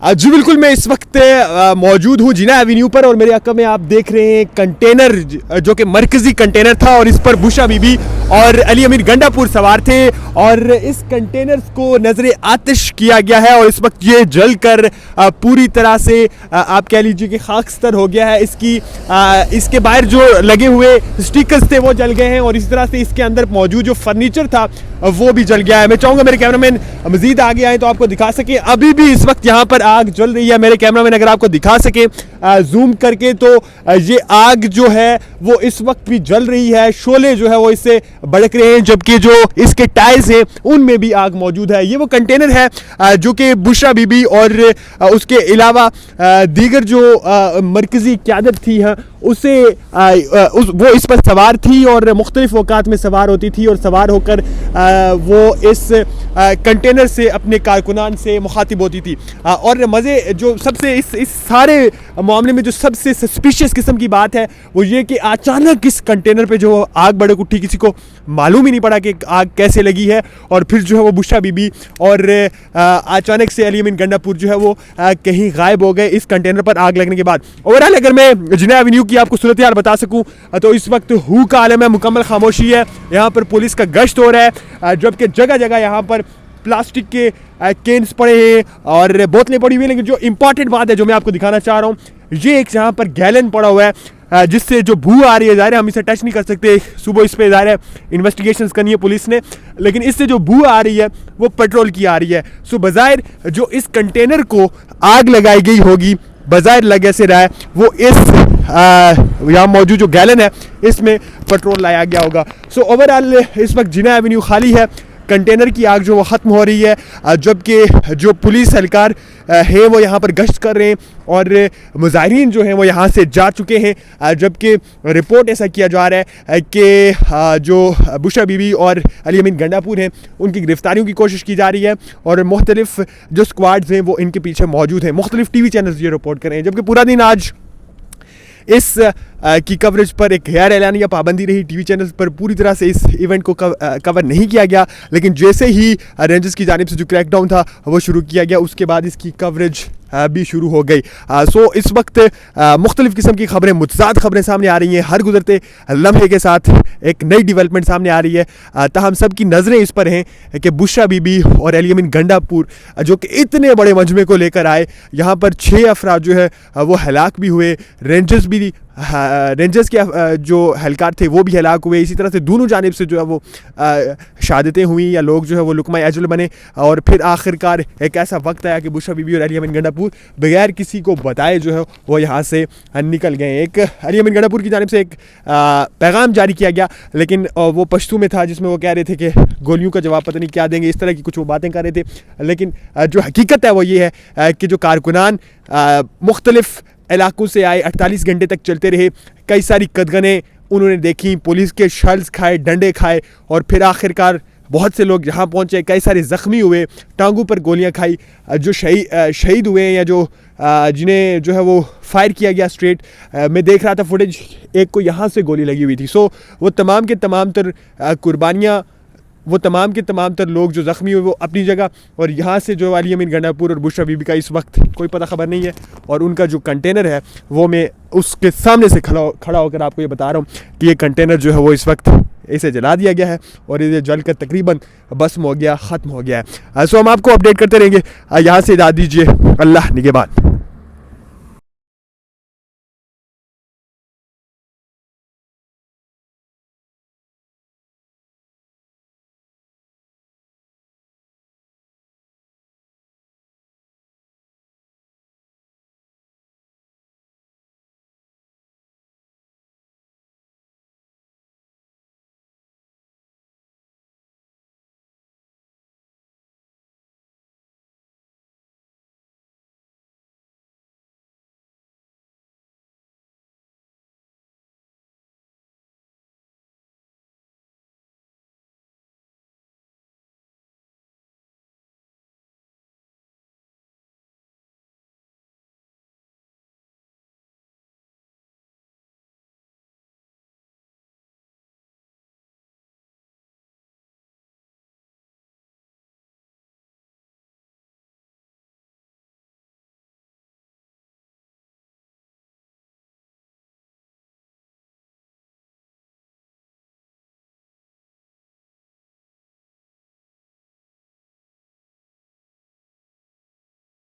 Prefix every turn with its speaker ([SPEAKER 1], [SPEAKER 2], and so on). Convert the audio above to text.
[SPEAKER 1] जी बिल्कुल, मैं इस वक्त मौजूद हूँ जिना एवेन्यू पर और मेरे अक्का में आप देख रहे हैं कंटेनर जो कि मरकजी कंटेनर था और इस पर बुशा बीबी और अली अमीन गंडापुर सवार थे और इस कंटेनर को नजर आतिश किया गया है और इस वक्त ये जल कर पूरी तरह से आप कह लीजिए कि खाकस्तर हो गया है। इसके बाहर जो लगे हुए स्टिकर्स थे वो जल गए हैं और इसी तरह से इसके अंदर मौजूद जो फर्नीचर था वो भी जल गया है। मैं चाहूँगा मेरे कैमरामैन मजीद आगे आए तो आपको दिखा सके। अभी भी इस वक्त यहाँ पर आग जल रही है। मेरे कैमरामैन अगर आपको दिखा सके जूम करके तो ये आग जो है वो इस वक्त भी जल रही है। शोले जो है वो इससे भड़क रहे हैं, जबकि जो इसके टायर्स हैं उनमें भी आग मौजूद है। ये वो कंटेनर है जो कि बुशरा बीबी और उसके अलावा दीगर जो मरकजी क़यादत थी उसे वो इस पर सवार थी और मुख्तलिफ औकात में सवार होती थी और सवार होकर वो इस कंटेनर से अपने कारकुनान से मुखातिब होती थी। और मज़े जो सबसे इस सारे मामले में जो सबसे सस्पिशियस किस्म की बात है वो ये कि अचानक इस कंटेनर पे जो आग भड़क उठी, किसी को मालूम ही नहीं पड़ा कि आग कैसे लगी है और फिर जो है वो बुशरा बीबी और अचानक से अली अमीन गंडापुर जो है वो कहीं गायब हो गए इस कंटेनर पर आग लगने के बाद। ओवरऑल अगर मैं जिना एवेन्यू की आपको सूरत हाल बता सकूं तो इस वक्त हू का आलम है, मुकम्मल खामोशी है। यहाँ पर पुलिस का गश्त हो रहा है, जबकि जगह जगह यहाँ पर प्लास्टिक के केन्स पड़े हैं और बोतलें पड़ी हुई हैं। लेकिन जो इंपॉर्टेंट बात है जो मैं आपको दिखाना चाह रहा हूँ, ये एक यहाँ पर गैलन पड़ा हुआ है जिससे जो बू आ रही है, ज़ाहिर है हम इसे टच नहीं कर सकते। सुबह इस पे ज़ाहिर है इन्वेस्टिगेशंस करनी है पुलिस ने, लेकिन इससे जो बू आ रही है वो पेट्रोल की आ रही है। सो बज़ाहिर जो इस कंटेनर को आग लगाई गई होगी, बज़ाहिर लग ऐसे रहा है वो इस यहाँ मौजूद जो गैलन है इसमें पेट्रोल लाया गया होगा। सो ओवरऑल इस वक्त जिना एवेन्यू खाली है, कंटेनर की आग जो वो ख़त्म हो रही है, जबकि जो पुलिस एहलकार है वो यहाँ पर गश्त कर रहे हैं और मुजाहिरीन जो हैं वो यहाँ से जा चुके हैं। जबकि रिपोर्ट ऐसा किया जा रहा है कि जो बुशरा बीबी और अली अमीन गंडापुर हैं उनकी गिरफ्तारियों की कोशिश की जा रही है और मुख्तलिफ जो स्क्वाड्स हैं वो इनके पीछे मौजूद हैं। मुख्तलिफ टीवी चैनल्स ये रिपोर्ट कर रहे हैं, जबकि पूरा दिन आज इस की कवरेज पर एक गैर एलानिया पाबंदी रही। टीवी चैनल्स पर पूरी तरह से इस इवेंट को कवर नहीं किया गया, लेकिन जैसे ही रेंजर्स की जानिब से जो क्रैकडाउन था वो शुरू किया गया उसके बाद इसकी कवरेज भी शुरू हो गई। सो इस वक्त मुख्तलिफ किस्म की खबरें, मुतज़ाद खबरें सामने आ रही हैं। हर गुजरते लम्हे के साथ एक नई डेवलपमेंट सामने आ रही है। ताहम सब की नज़रें इस पर हैं कि बुशरा बीबी और अली अमीन गंडापुर जो कि इतने बड़े मजमे को लेकर आए, यहाँ पर 6 अफराद जो है वो हलाक भी हुए। रेंजर्स के जो एहलकार थे वो भी हलाक हुए। इसी तरह से दोनों जानिब से जो है वो शहादतें हुई या लोग जो है वो लुकमा अजल बने और फिर आखिरकार एक ऐसा वक्त आया कि बुशरा बीबी और अली अमीन गंडापुर बगैर किसी को बताए जो है वो यहाँ से निकल गए। एक अली अमीन गंडापुर की जानिब से एक पैगाम जारी किया गया, लेकिन वो पश्तू में था जिसमें वो कह रहे थे कि गोलियों का जवाब पता नहीं क्या देंगे, इस तरह की कुछ वो बातें कर रहे थे। लेकिन जो हकीकत है वो ये है कि जो कारकुनान मुख्तलिफ इलाकों से आए 48 घंटे तक चलते रहे, कई सारी कदगनें उन्होंने देखी, पुलिस के शल्स खाए, डंडे खाए और फिर आखिरकार बहुत से लोग यहाँ पहुँचे, कई सारे ज़ख्मी हुए, टांगों पर गोलियाँ खाई। जो शहीद हुए या जो जिन्हें जो है वो फायर किया गया स्ट्रेट, मैं देख रहा था फुटेज, एक को यहाँ से गोली लगी हुई थी। सो वो तमाम के तमाम तर कुर्बानियाँ, वो तमाम के तमाम तर लोग जो ज़ख्मी हुए वो अपनी जगह, और यहाँ से जो अली अमीन गंडापुर और बुशरा बीबी का इस वक्त कोई पता खबर नहीं है। और उनका जो कंटेनर है वो मैं उसके सामने से खड़ा होकर आपको ये बता रहा हूँ कि ये कंटेनर जो है वो इस वक्त इसे जला दिया गया है और ये जल कर तकरीबन भस्म हो गया, ख़त्म हो गया है। सो हम आपको अपडेट करते रहेंगे। यहाँ से इजाज़त दीजिए, अल्लाह निगहबान।